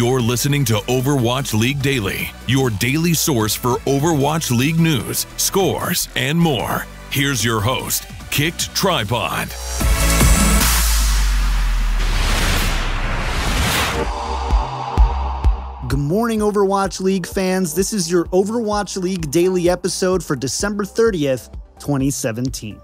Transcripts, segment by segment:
You're listening to Overwatch League Daily, your daily source for Overwatch League news, scores, and more. Here's your host, KickedTripod. Good morning, Overwatch League fans. This is your Overwatch League Daily episode for December 30th, 2017.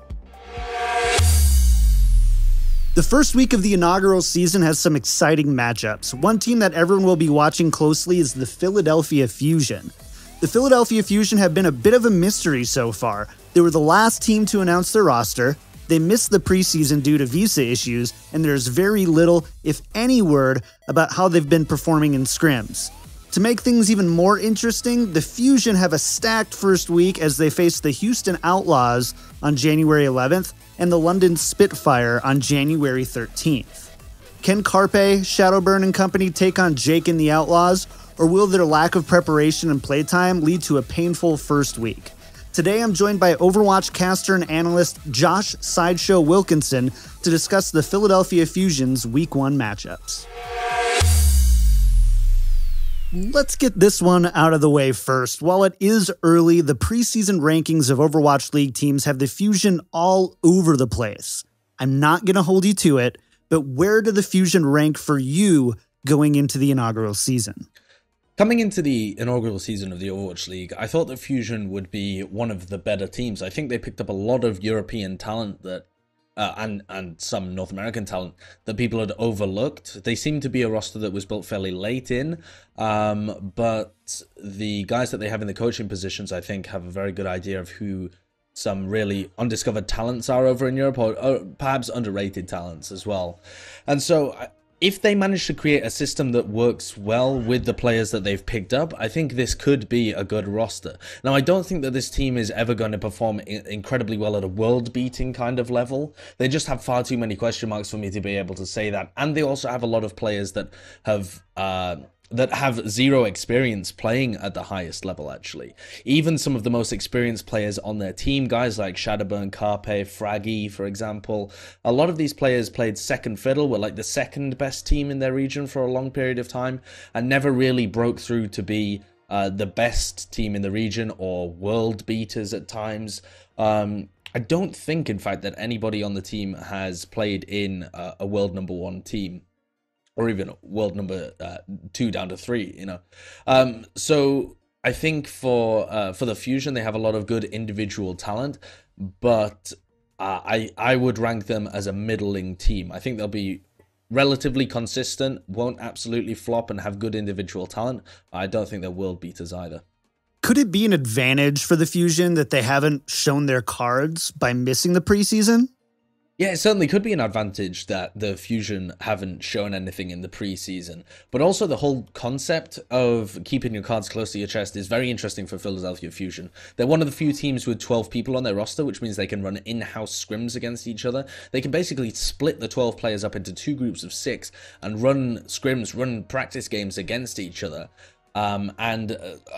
The first week of the inaugural season has some exciting matchups. One team that everyone will be watching closely is the Philadelphia Fusion. The Philadelphia Fusion have been a bit of a mystery so far. They were the last team to announce their roster, they missed the preseason due to visa issues, and there's very little, if any, word about how they've been performing in scrims. To make things even more interesting, the Fusion have a stacked first week as they face the Houston Outlaws on January 11th and the London Spitfire on January 13th. Can Carpe, Shadowburn, and company take on Jake and the Outlaws, or will their lack of preparation and playtime lead to a painful first week? Today I'm joined by Overwatch caster and analyst Josh Sideshow Wilkinson to discuss the Philadelphia Fusion's Week 1 matchups. Let's get this one out of the way first. While it is early, the preseason rankings of Overwatch League teams have the Fusion all over the place. I'm not going to hold you to it, but where do the Fusion rank for you going into the inaugural season? Coming into the inaugural season of the Overwatch League, I thought that Fusion would be one of the better teams. I think they picked up a lot of European talent that and some North American talent that people had overlooked. They seem to be a roster that was built fairly late in, but the guys that they have in the coaching positions, I think, have a very good idea of who some really undiscovered talents are over in Europe, or perhaps underrated talents as well. And so if they manage to create a system that works well with the players that they've picked up, I think this could be a good roster. Now, I don't think that this team is ever going to perform incredibly well at a world-beating kind of level. They just have far too many question marks for me to be able to say that. And they also have a lot of players that have zero experience playing at the highest level, actually. Even some of the most experienced players on their team, guys like Shadowburn, Carpe, Fraggy, for example, a lot of these players played second fiddle, were like the second best team in their region for a long period of time, and never really broke through to be the best team in the region or world beaters at times. I don't think, in fact, that anybody on the team has played in a world number 1 team, or even world number 2 down to 3, you know. So I think for the Fusion, they have a lot of good individual talent, but I would rank them as a middling team. I think they'll be relatively consistent, won't absolutely flop, and have good individual talent. I don't think they're world beaters either. Could it be an advantage for the Fusion that they haven't shown their cards by missing the preseason? Yeah, it certainly could be an advantage that the Fusion haven't shown anything in the preseason. But also the whole concept of keeping your cards close to your chest is very interesting for Philadelphia Fusion. They're one of the few teams with 12 people on their roster, which means they can run in-house scrims against each other. They can basically split the 12 players up into 2 groups of 6 and run scrims, run practice games against each other.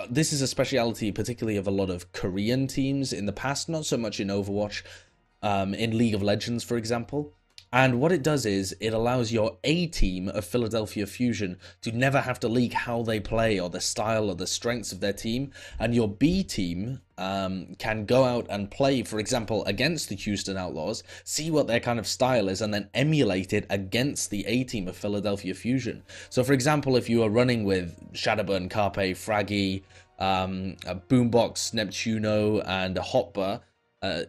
This is a speciality particularly of a lot of Korean teams in the past, not so much in Overwatch. In League of Legends, for example. And what it does is it allows your A team of Philadelphia Fusion to never have to leak how they play or the style or the strengths of their team. And your B team can go out and play, for example, against the Houston Outlaws, see what their kind of style is, and then emulate it against the A team of Philadelphia Fusion. So, for example, if you are running with Shadowburn, Carpe, Fraggy, Boombox, Neptuno, and Hotbar,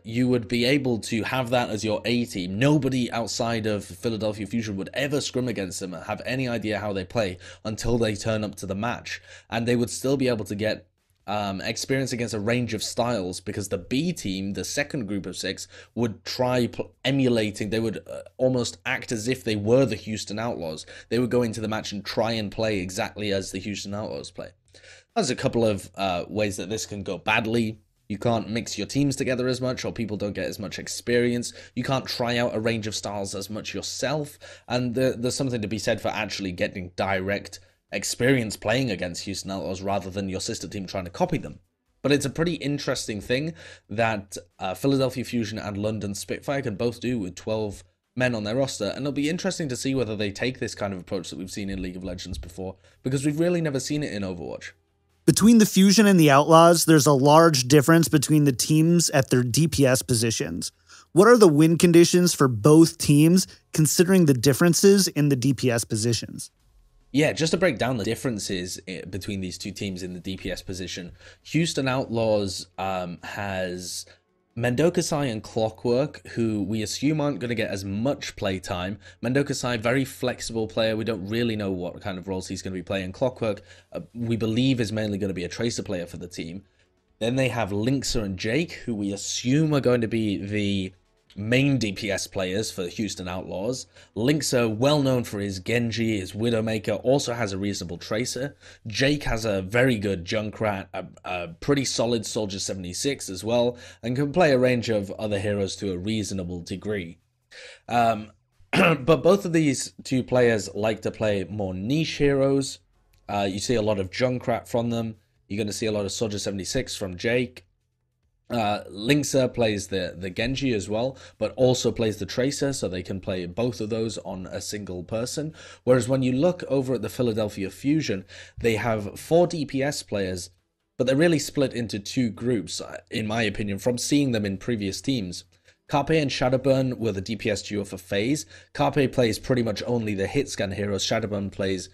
you would be able to have that as your A team. Nobody outside of Philadelphia Fusion would ever scrim against them and have any idea how they play until they turn up to the match. And they would still be able to get experience against a range of styles, because the B team, the second group of 6, would try emulating. They would almost act as if they were the Houston Outlaws. They would go into the match and try and play exactly as the Houston Outlaws play. There's a couple of ways that this can go badly. You can't mix your teams together as much, or people don't get as much experience. You can't try out a range of styles as much yourself. And there's something to be said for actually getting direct experience playing against Houston Outlaws rather than your sister team trying to copy them. But it's a pretty interesting thing that Philadelphia Fusion and London Spitfire can both do with 12 men on their roster, and it'll be interesting to see whether they take this kind of approach that we've seen in League of Legends before, because we've really never seen it in Overwatch. Between the Fusion and the Outlaws, there's a large difference between the teams at their DPS positions. What are the win conditions for both teams, considering the differences in the DPS positions? Yeah, just to break down the differences between these two teams in the DPS position, Houston Outlaws has Mendokasai and Clockwork, who we assume aren't going to get as much play time. Mendokasai, very flexible player. We don't really know what kind of roles he's going to be playing. Clockwork, we believe, is mainly going to be a tracer player for the team. Then they have Linksa and Jake, who we assume are going to be the main DPS players for the Houston Outlaws. Linksa, well known for his Genji, his Widowmaker, also has a reasonable tracer. Jake has a very good Junkrat, a pretty solid Soldier 76 as well, and can play a range of other heroes to a reasonable degree. But both of these two players like to play more niche heroes. You see a lot of Junkrat from them. You're going to see a lot of Soldier 76 from Jake. Linksa plays the Genji as well, but also plays the Tracer, so they can play both of those on a single person. Whereas when you look over at the Philadelphia Fusion, they have 4 DPS players, but they're really split into 2 groups, in my opinion, from seeing them in previous teams. Carpe and Shadowburn were the DPS duo for FaZe. Carpe plays pretty much only the hitscan heroes. Shadowburn plays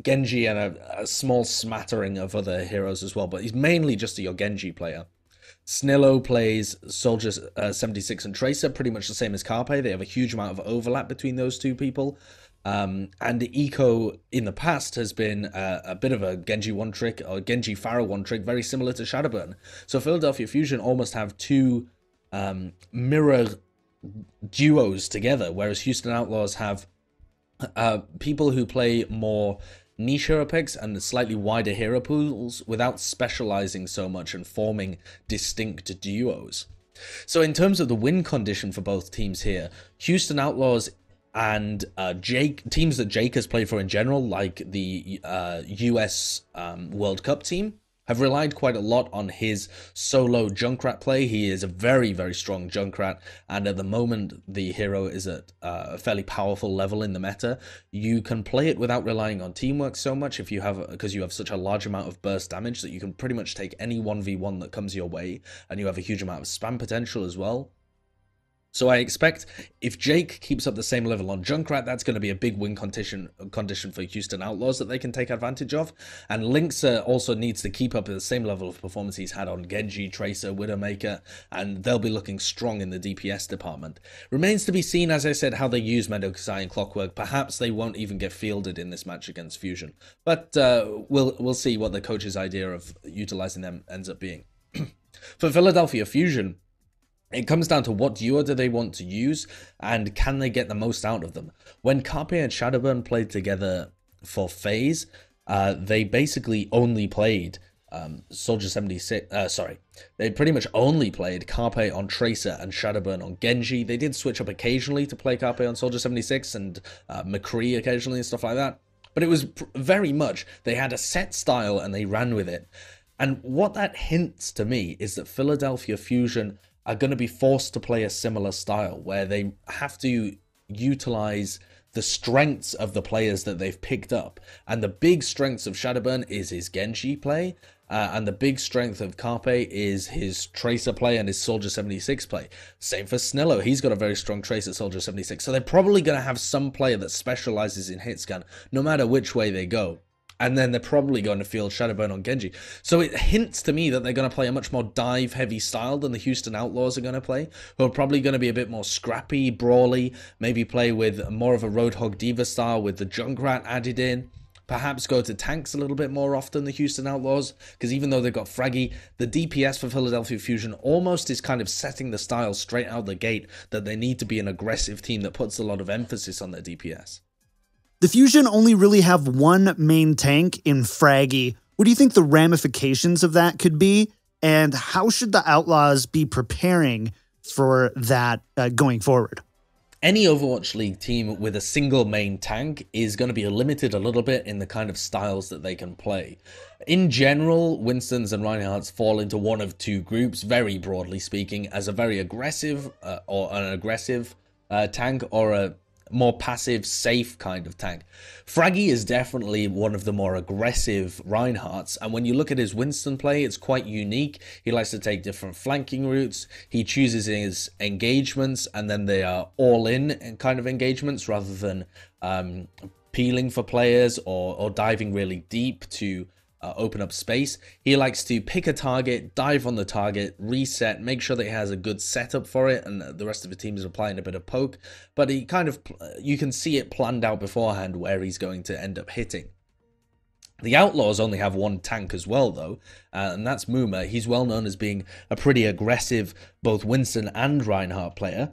Genji and a small smattering of other heroes as well, but he's mainly just a Genji player. Snillo plays Soldier 76 and Tracer, pretty much the same as Carpe. They have a huge amount of overlap between those two people. And Eco in the past has been a bit of a Genji one-trick, or Genji Pharah one-trick, very similar to Shadowburn. So Philadelphia Fusion almost have 2 mirror duos together, whereas Houston Outlaws have people who play more niche hero picks and slightly wider hero pools without specializing so much and forming distinct duos. So in terms of the win condition for both teams here, Houston Outlaws and teams that Jake has played for in general, like the US World Cup team, have relied quite a lot on his solo Junkrat play. He is a very, very strong Junkrat, and at the moment the hero is at a fairly powerful level in the meta. You can play it without relying on teamwork so much because you have such a large amount of burst damage that you can pretty much take any 1v1 that comes your way, and you have a huge amount of spam potential as well. So I expect if Jake keeps up the same level on Junkrat, that's going to be a big win condition for Houston Outlaws that they can take advantage of. And Linksa also needs to keep up at the same level of performance he's had on Genji, Tracer, Widowmaker, and they'll be looking strong in the DPS department. Remains to be seen, as I said, how they use Mendokasai and Clockwork. Perhaps they won't even get fielded in this match against Fusion. But we'll see what the coach's idea of utilizing them ends up being. For Philadelphia Fusion, it comes down to what duo do they want to use, and can they get the most out of them. When Carpe and Shadowburn played together for FaZe, they basically only played Soldier 76, they pretty much only played Carpe on Tracer and Shadowburn on Genji. They did switch up occasionally to play Carpe on Soldier 76 and McCree occasionally and stuff like that. But it was very much, they had a set style and they ran with it. And what that hints to me is that Philadelphia Fusion are going to be forced to play a similar style where they have to utilize the strengths of the players that they've picked up. And the big strengths of Shadowburn is his Genji play, and the big strength of Carpe is his Tracer play and his Soldier 76 play. Same for Snillo, he's got a very strong Tracer Soldier 76. So they're probably going to have some player that specializes in hitscan, no matter which way they go. And then they're probably going to field Shadowburn on Genji. So it hints to me that they're going to play a much more dive-heavy style than the Houston Outlaws are going to play, who are probably going to be a bit more scrappy, brawly, maybe play with more of a Roadhog Diva style with the Junkrat added in. Perhaps go to tanks a little bit more often, the Houston Outlaws, because even though they've got Fraggy, the DPS for Philadelphia Fusion almost is kind of setting the style straight out the gate that they need to be an aggressive team that puts a lot of emphasis on their DPS. The Fusion only really have one main tank in Fraggy. What do you think the ramifications of that could be? And how should the Outlaws be preparing for that going forward? Any Overwatch League team with a single main tank is going to be limited a little bit in the kind of styles that they can play. In general, Winstons and Reinhardts fall into one of 2 groups, very broadly speaking, as a very aggressive or an aggressive tank or a more passive, safe kind of tank. Fraggy is definitely one of the more aggressive Reinhardts, and when you look at his Winston play, it's quite unique. He likes to take different flanking routes. He chooses his engagements, and then they are all-in kind of engagements rather than peeling for players or diving really deep to open up space. He likes to pick a target, dive on the target, reset, make sure that he has a good setup for it, and the rest of the team is applying a bit of poke. But he kind of, you can see it planned out beforehand where he's going to end up hitting. The Outlaws only have one tank as well, though, and that's Muma. He's well known as being a pretty aggressive both Winston and Reinhardt player.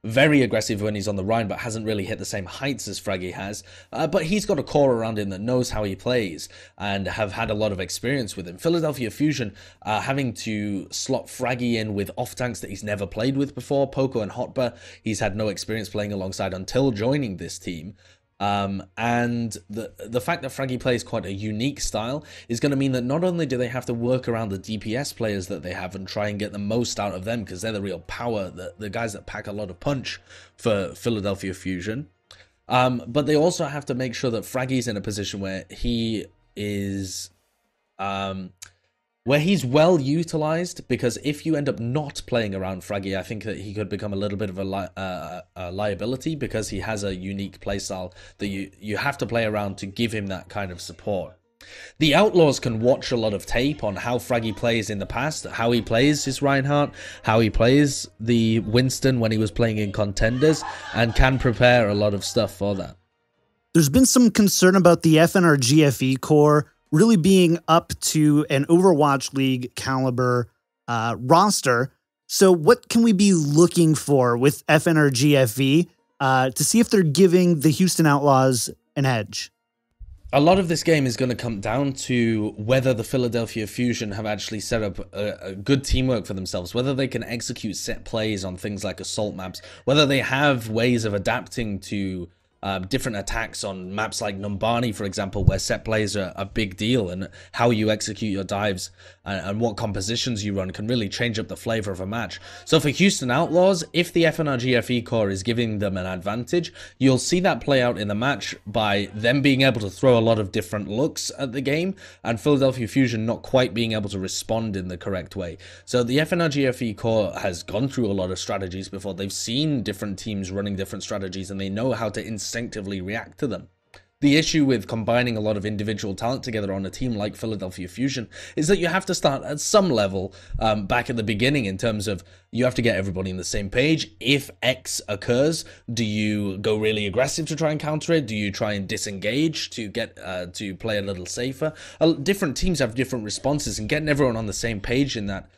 Very aggressive when he's on the Rhine, but hasn't really hit the same heights as Fraggy has. But he's got a core around him that knows how he plays and have had a lot of experience with him. Philadelphia Fusion having to slot Fraggy in with off-tanks that he's never played with before. Poco and Hotba, he's had no experience playing alongside until joining this team. And the fact that Fraggy plays quite a unique style is going to mean that not only do they have to work around the DPS players that they have and try and get the most out of them, because they're the real power, the guys that pack a lot of punch for Philadelphia Fusion, but they also have to make sure that Fraggy's in a position where he is where he's well utilized, because if you end up not playing around Fraggy, I think that he could become a little bit of a liability, because he has a unique playstyle that you have to play around to give him that kind of support. The Outlaws can watch a lot of tape on how Fraggy plays in the past, how he plays his Reinhardt, how he plays the Winston when he was playing in Contenders, and can prepare a lot of stuff for that. There's been some concern about the FNR GFE core really being up to an Overwatch League caliber roster. So what can we be looking for with FNR GFE to see if they're giving the Houston Outlaws an edge? A lot of this game is going to come down to whether the Philadelphia Fusion have actually set up a good teamwork for themselves, whether they can execute set plays on things like assault maps, whether they have ways of adapting to different attacks on maps like Numbani, for example, where set plays are a big deal, and how you execute your dives and what compositions you run can really change up the flavor of a match. So for Houston Outlaws, if the FNR GFE core is giving them an advantage, you'll see that play out in the match by them being able to throw a lot of different looks at the game, and Philadelphia Fusion not quite being able to respond in the correct way. So the FNR GFE core has gone through a lot of strategies before. They've seen different teams running different strategies, and they know how to instinctively react to them. The issue with combining a lot of individual talent together on a team like Philadelphia Fusion is that you have to start at some level back at the beginning, in terms of you have to get everybody on the same page. If X occurs, do you go really aggressive to try and counter it? Do you try and disengage to get to play a little safer? Different teams have different responses, and getting everyone on the same page in that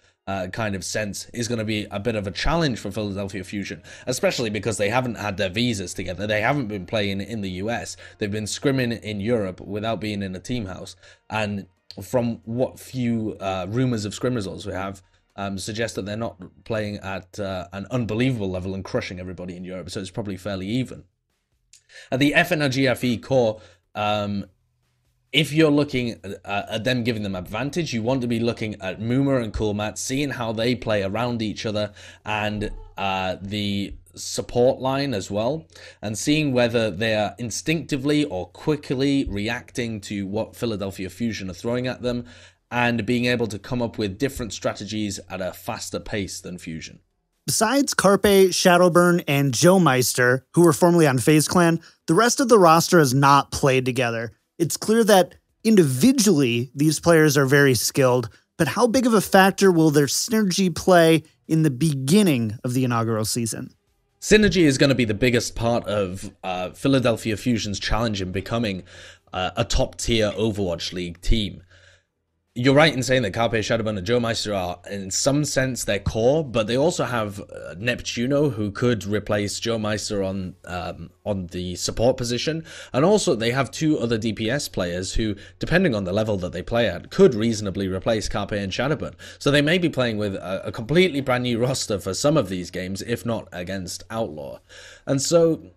kind of sense is going to be a bit of a challenge for Philadelphia Fusion, especially because they haven't had their visas together. They haven't been playing in the US. They've been scrimming in Europe without being in a team house. And from what few rumors of scrim results we have, suggest that they're not playing at an unbelievable level and crushing everybody in Europe. So it's probably fairly even. The FNR GFE core, if you're looking at them giving them advantage, you want to be looking at Muma and Coolmat, seeing how they play around each other, and the support line as well, and seeing whether they are instinctively or quickly reacting to what Philadelphia Fusion are throwing at them, and being able to come up with different strategies at a faster pace than Fusion. Besides Carpe, Shadowburn, and Joe Meister, who were formerly on FaZe Clan, the rest of the roster has not played together. It's clear that individually these players are very skilled, but how big of a factor will their synergy play in the beginning of the inaugural season? Synergy is going to be the biggest part of Philadelphia Fusion's challenge in becoming a top-tier Overwatch League team. You're right in saying that Carpe, Shadowburn, and Joe Meister are, in some sense, their core, but they also have Neptuno, who could replace Joe Meister on the support position, and also they have two other DPS players who, depending on the level that they play at, could reasonably replace Carpe and Shadowburn. So they may be playing with a completely brand new roster for some of these games, if not against Outlaw. And so,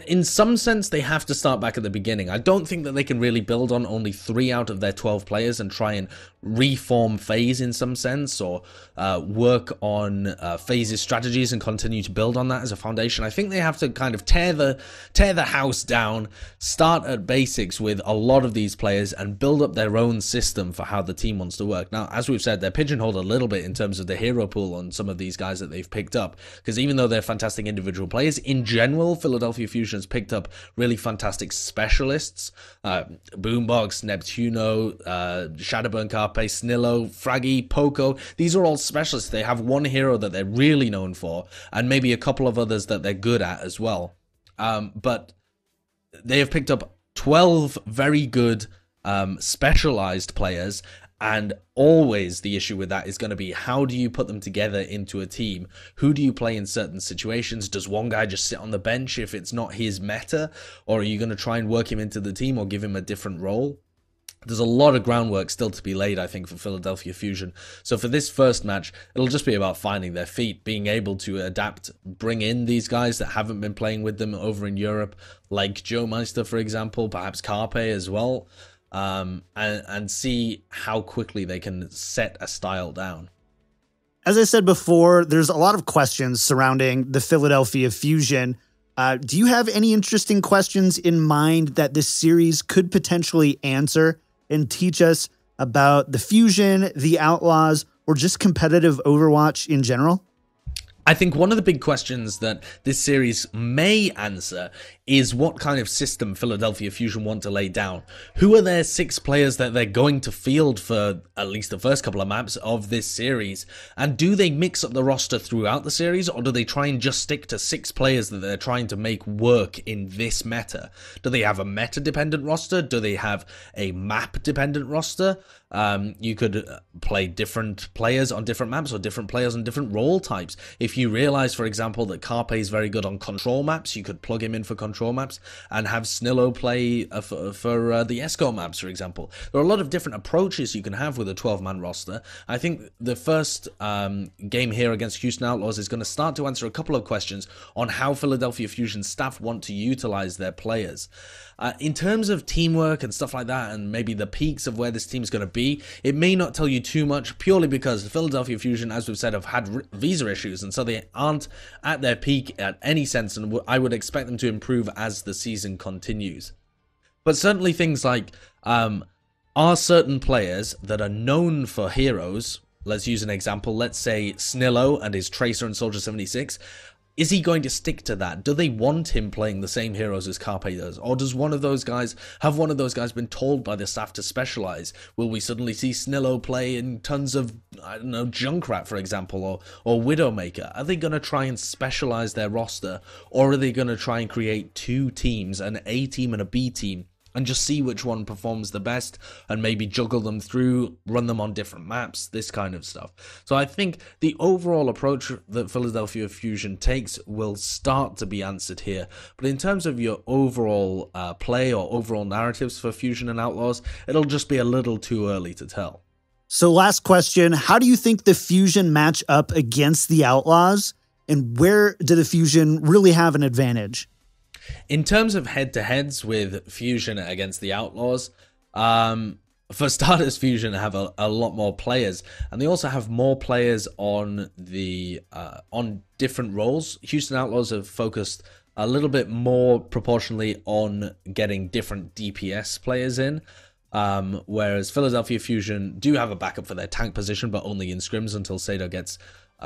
in some sense, they have to start back at the beginning. I don't think that they can really build on only 3 out of their 12 players and try and reform FaZe in some sense, or work on FaZe's strategies and continue to build on that as a foundation. I think they have to kind of tear the house down, start at basics with a lot of these players, and build up their own system for how the team wants to work. Now, as we've said, they're pigeonholed a little bit in terms of the hero pool on some of these guys that they've picked up, because even though they're fantastic individual players, in general, Philadelphia Fusion has picked up really fantastic specialists. Boombox, Neptuno, Shadowburn, Carpe, Snillo, Fraggy, Poco. These are all specialists. They have one hero that they're really known for, and maybe a couple of others that they're good at as well. But they have picked up 12 very good specialized players, and always the issue with that is going to be, how do you put them together into a team? Who do you play in certain situations? Does one guy just sit on the bench if it's not his meta? Or are you going to try and work him into the team or give him a different role? There's a lot of groundwork still to be laid, I think, for Philadelphia Fusion. So for this first match, it'll just be about finding their feet, being able to adapt, bring in these guys that haven't been playing with them over in Europe, like Joe Meister, for example, perhaps Carpe as well, and see how quickly they can set a style down. As I said before, there's a lot of questions surrounding the Philadelphia Fusion. Do you have any interesting questions in mind that this series could potentially answer and teach us about the Fusion, the Outlaws, or just competitive Overwatch in general? I think one of the big questions that this series may answer is what kind of system Philadelphia Fusion want to lay down. Who are their 6 players that they're going to field for at least the first couple of maps of this series? And do they mix up the roster throughout the series, or do they try and just stick to 6 players that they're trying to make work in this meta? Do they have a meta-dependent roster? Do they have a map-dependent roster? You could play different players on different maps, or different players on different role types. If you realize, for example, that Carpe is very good on control maps, you could plug him in for control maps and have Snillo play for the escort maps, for example. There are a lot of different approaches you can have with a 12-man roster. I think the first game here against Houston Outlaws is going to start to answer a couple of questions on how Philadelphia Fusion staff want to utilize their players. In terms of teamwork and stuff like that, and maybe the peaks of where this team is going to be, it may not tell you too much, purely because the Philadelphia Fusion, as we've said, have had visa issues, and so they aren't at their peak at any sense, and I would expect them to improve as the season continues. But certainly things like, are certain players that are known for heroes, let's use an example, let's say Snillo and his Tracer and Soldier 76, is he going to stick to that? Do they want him playing the same heroes as Carpe does? Or does one of those guys been told by the staff to specialize? Will we suddenly see Snillo play in tons of, I don't know, Junkrat, for example, or Widowmaker? Are they going to try and specialize their roster? Or are they going to try and create 2 teams, an A team and a B team, and just see which one performs the best and maybe juggle them through, run them on different maps, this kind of stuff. So I think the overall approach that Philadelphia Fusion takes will start to be answered here. But in terms of your overall play or overall narratives for Fusion and Outlaws, it'll just be a little too early to tell. So last question, how do you think the Fusion match up against the Outlaws? And where do the Fusion really have an advantage? In terms of head-to-heads with Fusion against the Outlaws, for starters, Fusion have a lot more players, and they also have more players on the on different roles. Houston Outlaws have focused a little bit more proportionally on getting different DPS players in, whereas Philadelphia Fusion do have a backup for their tank position, but only in scrims until Sado gets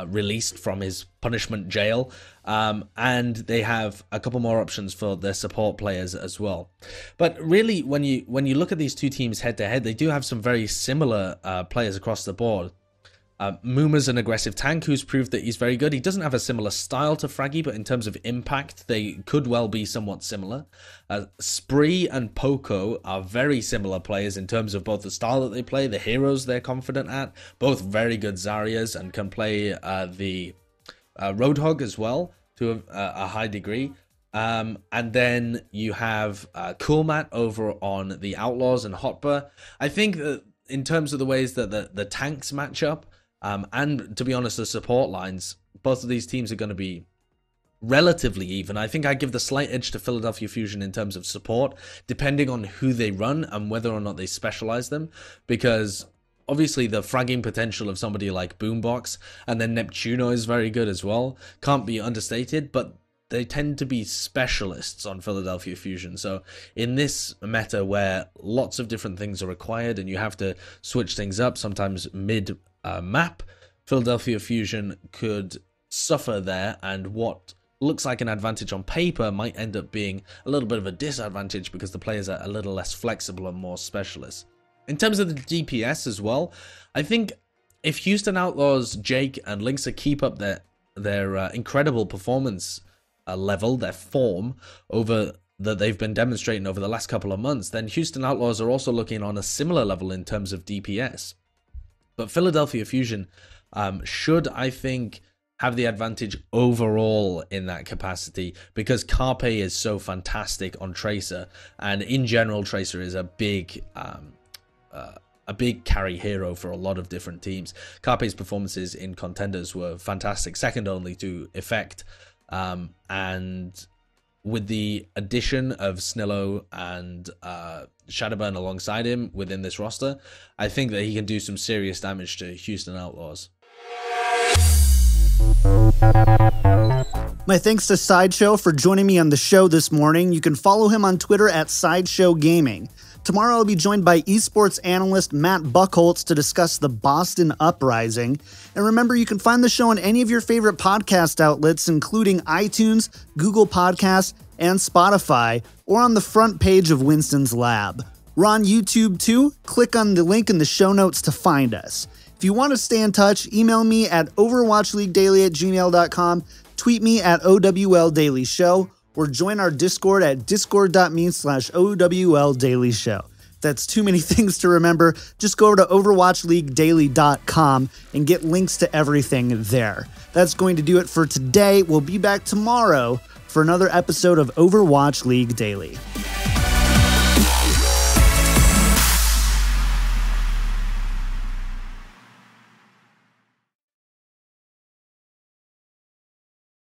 released from his punishment jail, and they have a couple more options for their support players as well. But really, when you look at these two teams head to head, they do have some very similar players across the board. Muma's an aggressive tank who's proved that he's very good. He doesn't have a similar style to Fraggy, but in terms of impact, they could well be somewhat similar. Spree and Poco are very similar players in terms of both the style that they play, the heroes they're confident at. Both very good Zaryas and can play the Roadhog as well to a high degree. And then you have Coolmat over on the Outlaws and Hotbar. I think that in terms of the ways that the tanks match up, and to be honest, the support lines, both of these teams are going to be relatively even. I think I give the slight edge to Philadelphia Fusion in terms of support, depending on who they run and whether or not they specialize them, because obviously the fragging potential of somebody like Boombox, and then Neptuno is very good as well, can't be understated, but they tend to be specialists on Philadelphia Fusion. So in this meta where lots of different things are required and you have to switch things up, sometimes mid-map, Philadelphia Fusion could suffer there, and what looks like an advantage on paper might end up being a little bit of a disadvantage because the players are a little less flexible and more specialist. In terms of the DPS as well, I think if Houston Outlaws, Jake, and Linksa keep up their incredible performance level, their form over that they've been demonstrating over the last couple of months, then Houston Outlaws are also looking on a similar level in terms of DPS. But Philadelphia Fusion should, I think, have the advantage overall in that capacity because Carpe is so fantastic on Tracer, and in general Tracer is a big carry hero for a lot of different teams. Carpe's performances in Contenders were fantastic, second only to Effect, and with the addition of Snillo and Shadowburn alongside him within this roster, I think that he can do some serious damage to Houston Outlaws. My thanks to Sideshow for joining me on the show this morning. You can follow him on Twitter at Sideshow Gaming. Tomorrow I'll be joined by esports analyst Matt Buchholz to discuss the Boston Uprising. And remember, you can find the show on any of your favorite podcast outlets, including iTunes, Google Podcasts, and Spotify, or on the front page of Winston's Lab. We're on YouTube too. Click on the link in the show notes to find us. If you want to stay in touch, email me at overwatchleaguedaily@gmail.com, tweet me at OWLDailyShow, or join our Discord at discord.me/OWLDailyShow. That's too many things to remember. Just go over to overwatchleaguedaily.com and get links to everything there. That's going to do it for today. We'll be back tomorrow for another episode of Overwatch League Daily.